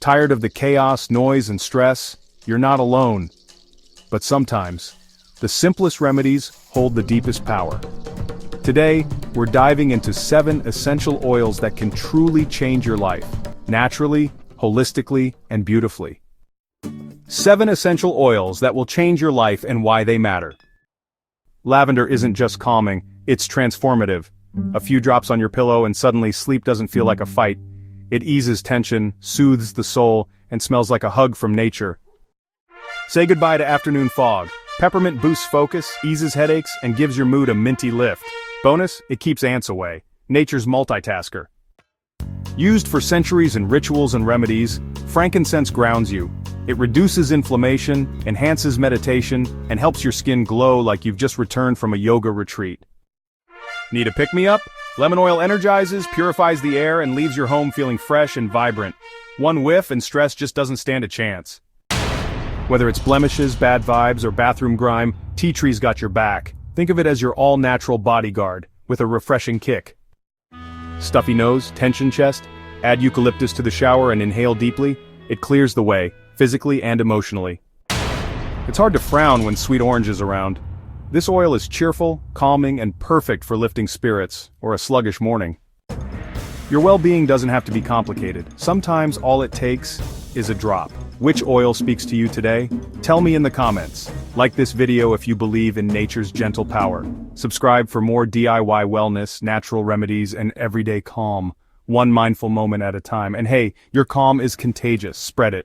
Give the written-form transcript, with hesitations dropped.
Tired of the chaos, noise, and stress? You're not alone. But sometimes, the simplest remedies hold the deepest power. Today, we're diving into 7 essential oils that can truly change your life, naturally, holistically, and beautifully. 7 essential oils that will change your life and why they matter. Lavender isn't just calming, it's transformative. A few drops on your pillow and suddenly sleep doesn't feel like a fight. It eases tension, soothes the soul, and smells like a hug from nature. Say goodbye to afternoon fog. Peppermint boosts focus, eases headaches, and gives your mood a minty lift. Bonus, it keeps ants away. Nature's multitasker. Used for centuries in rituals and remedies, frankincense grounds you. It reduces inflammation, enhances meditation, and helps your skin glow like you've just returned from a yoga retreat. Need a pick-me-up? Lemon oil energizes, purifies the air, and leaves your home feeling fresh and vibrant. One whiff and stress just doesn't stand a chance. Whether it's blemishes, bad vibes, or bathroom grime, tea tree's got your back. Think of it as your all-natural bodyguard, with a refreshing kick. Stuffy nose, tension chest? Add eucalyptus to the shower and inhale deeply. It clears the way, physically and emotionally. It's hard to frown when sweet orange is around. This oil is cheerful, calming, and perfect for lifting spirits, or a sluggish morning. Your well-being doesn't have to be complicated. Sometimes all it takes is a drop. Which oil speaks to you today? Tell me in the comments. Like this video if you believe in nature's gentle power. Subscribe for more DIY wellness, natural remedies, and everyday calm. One mindful moment at a time. And hey, your calm is contagious. Spread it.